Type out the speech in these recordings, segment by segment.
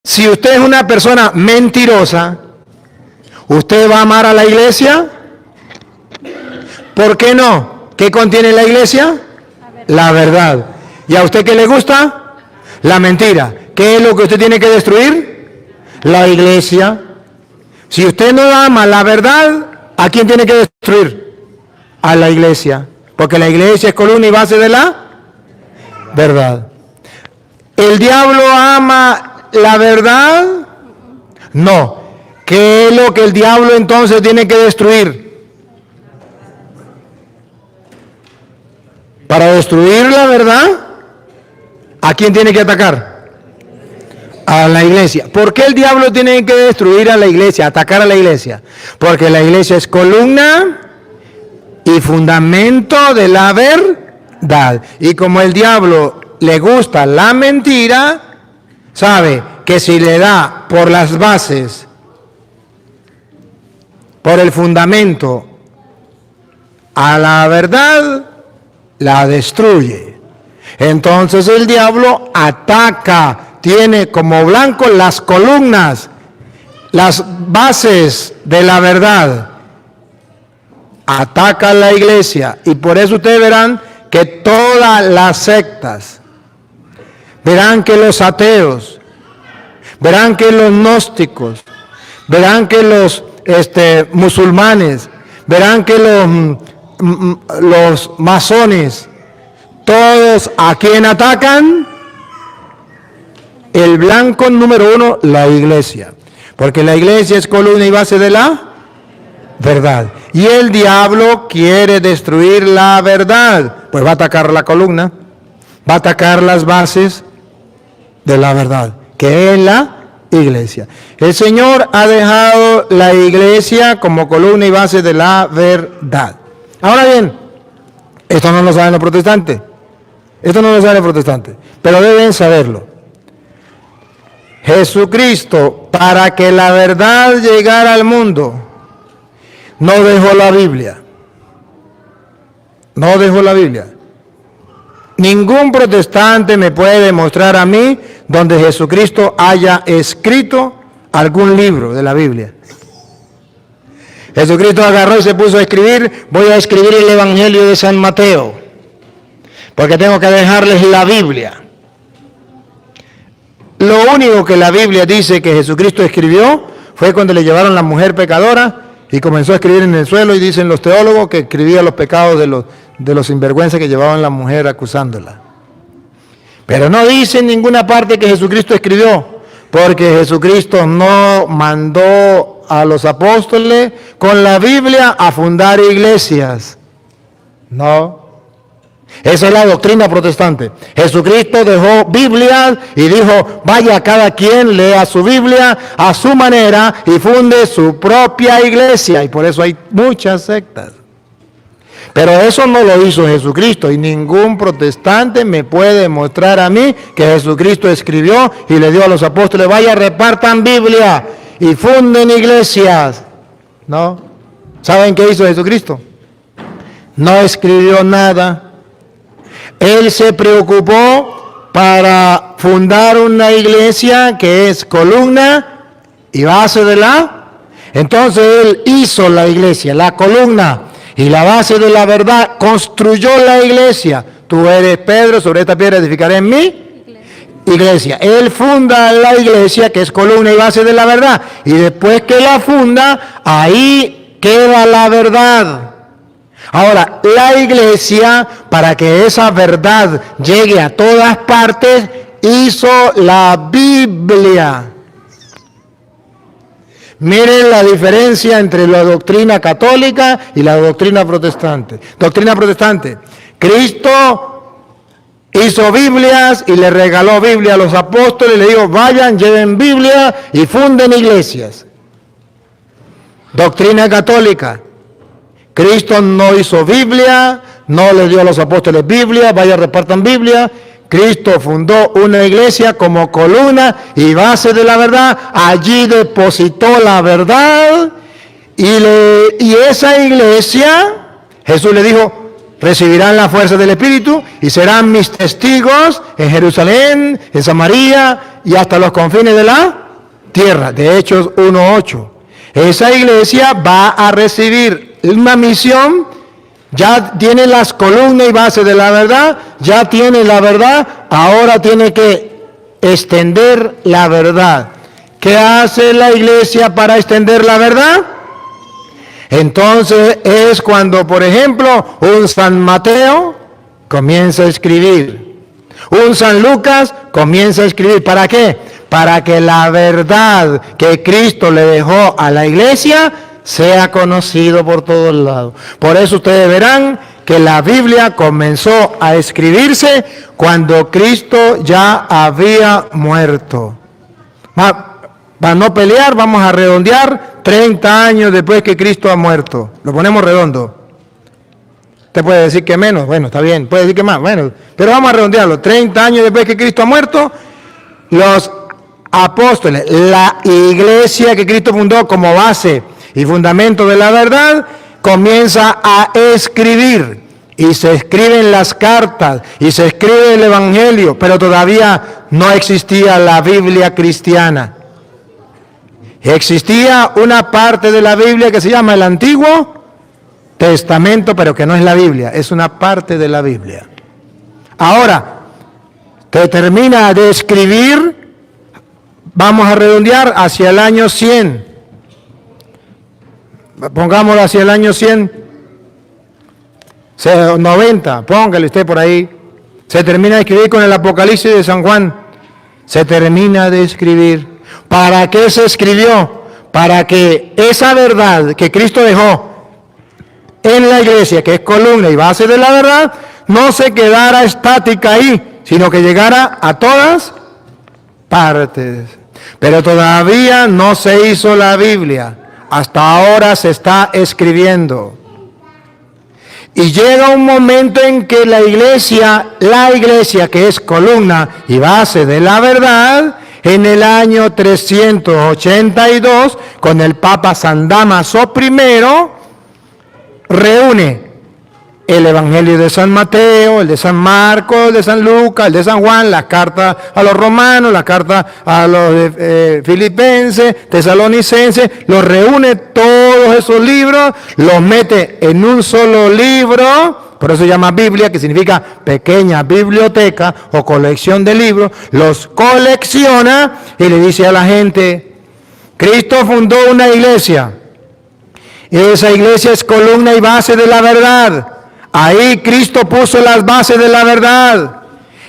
Si usted es una persona mentirosa, ¿usted va a amar a la iglesia? ¿Por qué no? ¿Qué contiene la iglesia? La verdad. ¿Y a usted qué le gusta? La mentira. ¿Qué es lo que usted tiene que destruir? La iglesia. Si usted no ama la verdad, ¿a quién tiene que destruir? A la iglesia. Porque la iglesia es columna y base de la verdad. ¿El diablo ama la verdad? No. ¿Qué es lo que el diablo entonces tiene que destruir? Para destruir la verdad, ¿a quién tiene que atacar? A la iglesia. ¿Por qué el diablo tiene que destruir a la iglesia, atacar a la iglesia? Porque la iglesia es columna y fundamento de la verdad. Y como el diablo le gusta la mentira, sabe que si le da por las bases, por el fundamento a la verdad, la destruye. Entonces el diablo ataca, tiene como blanco las columnas, las bases de la verdad. Ataca a la iglesia y por eso ustedes verán que todas las sectas, verán que los ateos, verán que los gnósticos, verán que los musulmanes, verán que los masones, todos a quién atacan, el blanco número uno, la iglesia, porque la iglesia es columna y base de la verdad, y el diablo quiere destruir la verdad, pues va a atacar la columna, va a atacar las bases de la verdad, que es la iglesia. El Señor ha dejado la iglesia como columna y base de la verdad. Ahora bien, esto no lo saben los protestantes, pero deben saberlo. Jesucristo, para que la verdad llegara al mundo, no dejó la Biblia. No dejó la Biblia. Ningún protestante me puede demostrar a mí donde Jesucristo haya escrito algún libro de la Biblia. Jesucristo agarró y se puso a escribir, voy a escribir el Evangelio de San Mateo, porque tengo que dejarles la Biblia. Lo único que la Biblia dice que Jesucristo escribió fue cuando le llevaron la mujer pecadora y comenzó a escribir en el suelo, y dicen los teólogos que escribía los pecados de los sinvergüenzas que llevaban la mujer acusándola. Pero no dice en ninguna parte que Jesucristo escribió, porque Jesucristo no mandó a los apóstoles con la Biblia a fundar iglesias. No. Esa es la doctrina protestante. Jesucristo dejó Biblias y dijo, vaya cada quien lea su Biblia a su manera y funde su propia iglesia. Y por eso hay muchas sectas. Pero eso no lo hizo Jesucristo, y ningún protestante me puede mostrar a mí que Jesucristo escribió y le dio a los apóstoles, vaya, repartan Biblia y funden iglesias. No. ¿Saben qué hizo Jesucristo? No escribió nada. Él se preocupó para fundar una iglesia que es columna y base de la. Entonces Él hizo la iglesia, la columna y la base de la verdad, construyó la iglesia. Tú eres Pedro, sobre esta piedra edificaré en mi iglesia. Él funda la iglesia que es columna y base de la verdad. Y después que la funda, ahí queda la verdad. Ahora, la iglesia, para que esa verdad llegue a todas partes, hizo la Biblia. Miren la diferencia entre la doctrina católica y la doctrina protestante. Doctrina protestante, Cristo hizo Biblias y le regaló Biblia a los apóstoles, le dijo, vayan, lleven Biblia y funden iglesias. Doctrina católica, Cristo no hizo Biblia, no le dio a los apóstoles Biblia, vaya, repartan Biblia. Cristo fundó una iglesia como columna y base de la verdad. Allí depositó la verdad y esa iglesia, Jesús le dijo, recibirán la fuerza del Espíritu y serán mis testigos en Jerusalén, en Samaria y hasta los confines de la tierra. De Hechos 1:8. Esa iglesia va a recibir una misión, ya tiene las columnas y bases de la verdad, ya tiene la verdad, ahora tiene que extender la verdad. ¿Qué hace la iglesia para extender la verdad? Entonces es cuando, por ejemplo, un San Mateo comienza a escribir, un San Lucas comienza a escribir. ¿Para qué? Para que la verdad que Cristo le dejó a la iglesia sea conocido por todos lados. Por eso ustedes verán que la Biblia comenzó a escribirse cuando Cristo ya había muerto. Para no pelear, vamos a redondear 30 años después que Cristo ha muerto. Lo ponemos redondo. Usted puede decir que menos, bueno, está bien, puede decir que más, bueno, pero vamos a redondearlo. 30 años después que Cristo ha muerto, los apóstoles, la iglesia que Cristo fundó como base y fundamento de la verdad, comienza a escribir. Y se escriben las cartas, y se escribe el Evangelio, pero todavía no existía la Biblia cristiana. Existía una parte de la Biblia que se llama el Antiguo Testamento, pero que no es la Biblia, es una parte de la Biblia. Ahora, que termina de escribir, vamos a redondear hacia el año 100. Pongámoslo hacia el año 100, 90, póngale usted por ahí. Se termina de escribir con el Apocalipsis de San Juan. Se termina de escribir. ¿Para qué se escribió? Para que esa verdad que Cristo dejó en la iglesia, que es columna y base de la verdad, no se quedara estática ahí, sino que llegara a todas partes. Pero todavía no se hizo la Biblia. Hasta ahora se está escribiendo. Y llega un momento en que la iglesia que es columna y base de la verdad, en el año 382, con el Papa San Dámaso I, reúne el Evangelio de San Mateo, el de San Marcos, el de San Lucas, el de San Juan, las cartas a los romanos, las cartas a los filipenses, tesalonicenses, los reúne todos esos libros, los mete en un solo libro. Por eso se llama Biblia, que significa pequeña biblioteca o colección de libros. Los colecciona y le dice a la gente, Cristo fundó una iglesia. Y esa iglesia es columna y base de la verdad. Ahí Cristo puso las bases de la verdad.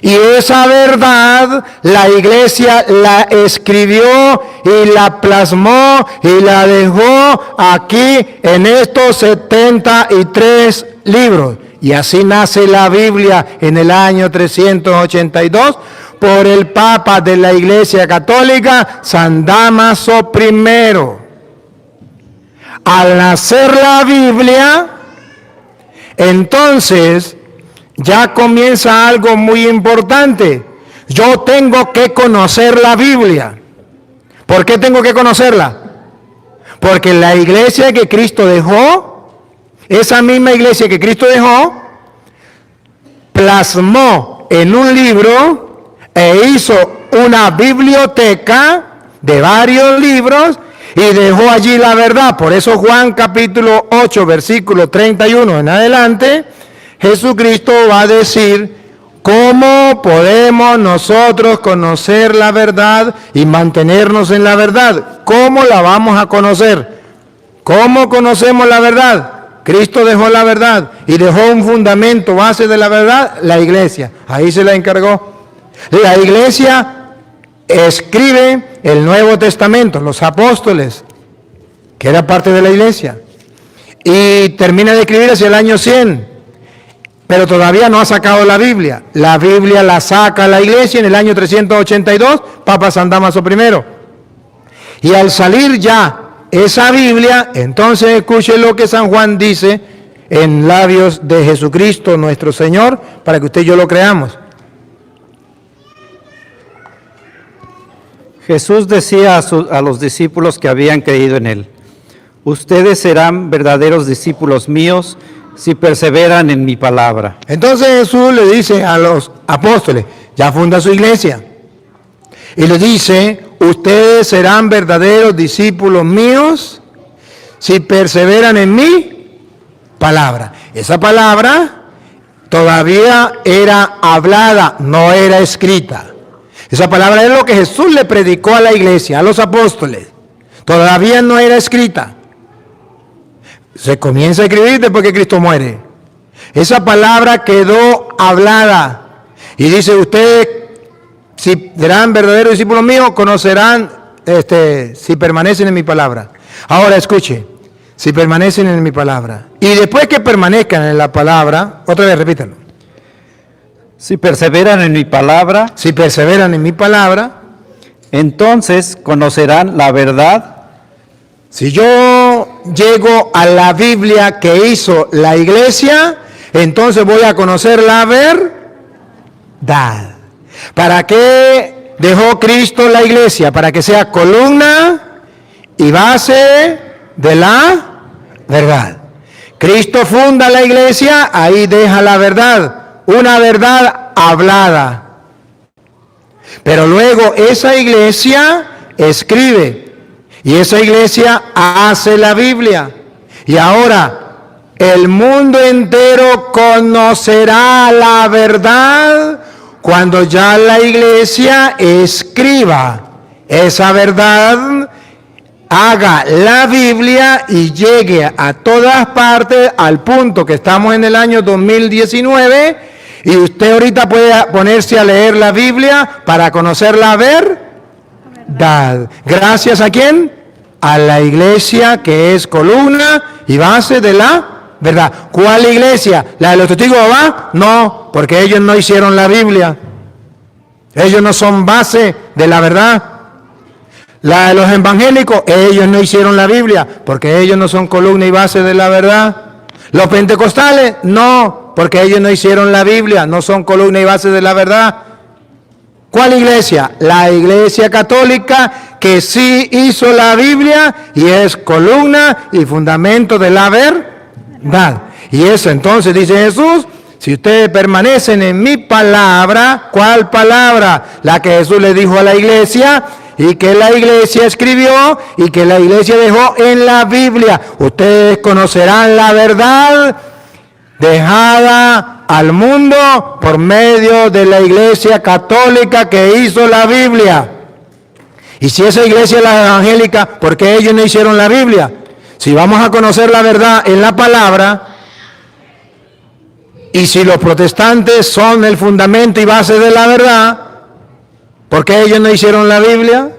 Y esa verdad la iglesia la escribió y la plasmó y la dejó aquí en estos 73 libros. Y así nace la Biblia en el año 382 por el Papa de la Iglesia Católica, San Dámaso I. Al nacer la Biblia, entonces ya comienza algo muy importante. Yo tengo que conocer la Biblia. ¿Por qué tengo que conocerla? Porque la iglesia que Cristo dejó, esa misma iglesia que Cristo dejó, plasmó en un libro e hizo una biblioteca de varios libros y dejó allí la verdad. Por eso Juan capítulo 8, versículo 31 en adelante, Jesucristo va a decir, ¿cómo podemos nosotros conocer la verdad y mantenernos en la verdad? ¿Cómo la vamos a conocer? ¿Cómo conocemos la verdad? Cristo dejó la verdad y dejó un fundamento base de la verdad, la iglesia. Ahí se la encargó. La iglesia escribe el Nuevo Testamento, los apóstoles, que era parte de la iglesia, y termina de escribir hacia el año 100, pero todavía no ha sacado la Biblia. La Biblia la saca la iglesia en el año 382, Papa San Dámaso I. Y al salir ya esa Biblia, entonces escuche lo que San Juan dice en labios de Jesucristo nuestro Señor, para que usted y yo lo creamos. Jesús decía a los discípulos que habían creído en él, ustedes serán verdaderos discípulos míos si perseveran en mi palabra. Entonces Jesús le dice a los apóstoles, ya funda su iglesia, y le dice, ustedes serán verdaderos discípulos míos si perseveran en mi palabra. Esa palabra todavía era hablada, no era escrita. Esa palabra es lo que Jesús le predicó a la iglesia, a los apóstoles. Todavía no era escrita. Se comienza a escribir después que Cristo muere. Esa palabra quedó hablada. Y dice, ustedes, si serán verdaderos discípulos míos, conocerán, si permanecen en mi palabra. Ahora escuche, si permanecen en mi palabra. Y después que permanezcan en la palabra, otra vez repítalo. Si perseveran en mi palabra, Si perseveran en mi palabra, entonces conocerán la verdad. si yo llego a la Biblia que hizo la iglesia, entonces voy a conocer la verdad. ¿Para qué dejó Cristo la iglesia? Para que sea columna y base de la verdad. Cristo funda la iglesia, ahí deja la verdad, una verdad hablada. Pero luego esa iglesia escribe. Y esa iglesia hace la Biblia. Y ahora el mundo entero conocerá la verdad cuando ya la iglesia escriba esa verdad, haga la Biblia y llegue a todas partes al punto que estamos en el año 2019 y usted ahorita puede ponerse a leer la Biblia para conocer la verdad. ¿Gracias a quién? A la iglesia que es columna y base de la verdad. ¿Cuál iglesia? ¿La de los testigos de Jehová? No, porque ellos no hicieron la Biblia. Ellos no son base de la verdad. La de los evangélicos, ellos no hicieron la Biblia, porque ellos no son columna y base de la verdad. Los pentecostales, no, porque ellos no hicieron la Biblia, no son columna y base de la verdad. ¿Cuál iglesia? La iglesia católica que sí hizo la Biblia y es columna y fundamento de la verdad. Y eso entonces dice Jesús, si ustedes permanecen en mi palabra, ¿cuál palabra? La que Jesús le dijo a la iglesia y que la iglesia escribió y que la iglesia dejó en la Biblia. Ustedes conocerán la verdad dejada al mundo por medio de la iglesia católica que hizo la Biblia. Y si esa iglesia es la evangélica, ¿por qué ellos no hicieron la Biblia? Si vamos a conocer la verdad en la palabra, y si los protestantes son el fundamento y base de la verdad, ¿por qué ellos no hicieron la Biblia?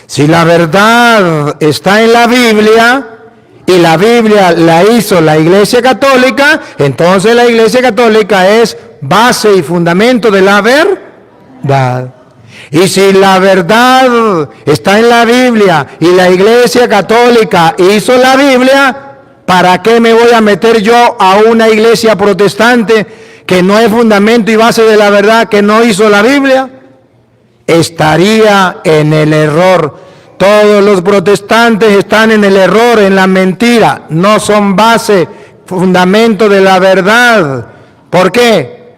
Si la verdad está en la Biblia, y la Biblia la hizo la Iglesia Católica, entonces la Iglesia Católica es base y fundamento de la verdad. Y si la verdad está en la Biblia y la Iglesia Católica hizo la Biblia, ¿para qué me voy a meter yo a una iglesia protestante que no es fundamento y base de la verdad, que no hizo la Biblia? Estaría en el error. Todos los protestantes están en el error, en la mentira. No son base, fundamento de la verdad. ¿Por qué?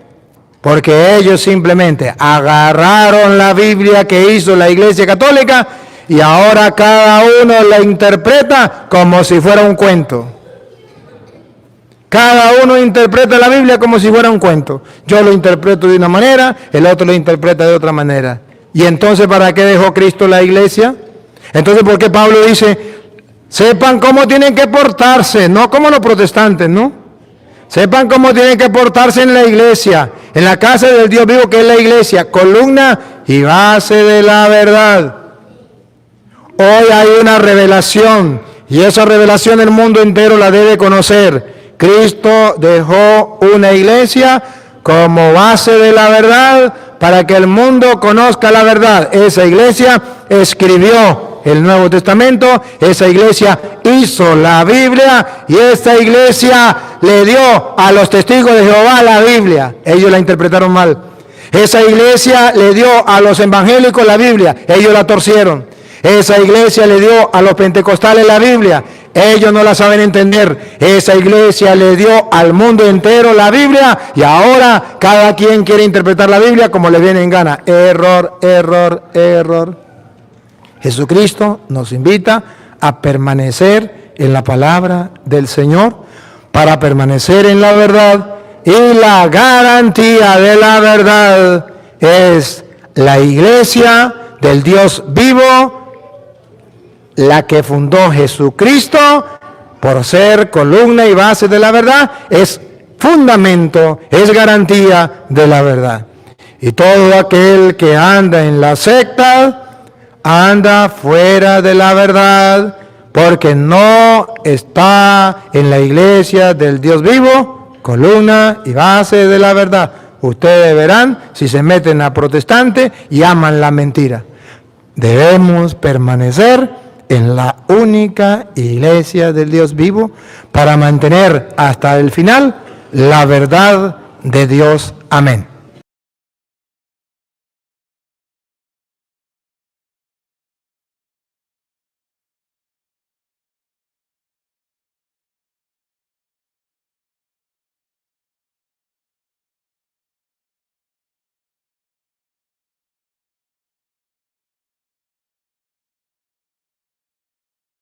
Porque ellos simplemente agarraron la Biblia que hizo la Iglesia Católica y ahora cada uno la interpreta como si fuera un cuento. Cada uno interpreta la Biblia como si fuera un cuento. Yo lo interpreto de una manera, el otro lo interpreta de otra manera. ¿Y entonces para qué dejó Cristo la iglesia? Entonces, ¿por qué Pablo dice, sepan cómo tienen que portarse? No como los protestantes, ¿no? Sepan cómo tienen que portarse en la iglesia, en la casa del Dios vivo que es la iglesia, columna y base de la verdad. Hoy hay una revelación y esa revelación el mundo entero la debe conocer. Cristo dejó una iglesia como base de la verdad para que el mundo conozca la verdad. Esa iglesia escribió el Nuevo Testamento, esa iglesia hizo la Biblia y esta iglesia le dio a los testigos de Jehová la Biblia. Ellos la interpretaron mal. Esa iglesia le dio a los evangélicos la Biblia. Ellos la torcieron. Esa iglesia le dio a los pentecostales la Biblia. Ellos no la saben entender. Esa iglesia le dio al mundo entero la Biblia y ahora cada quien quiere interpretar la Biblia como le viene en gana. Error, error, error. Jesucristo nos invita a permanecer en la palabra del Señor para permanecer en la verdad, y la garantía de la verdad es la iglesia del Dios vivo, la que fundó Jesucristo, por ser columna y base de la verdad, es fundamento, es garantía de la verdad. Y todo aquel que anda en la secta, anda fuera de la verdad, porque no está en la iglesia del Dios vivo, columna y base de la verdad. Ustedes verán si se meten a protestante y aman la mentira. Debemos permanecer en la única iglesia del Dios vivo para mantener hasta el final la verdad de Dios. Amén.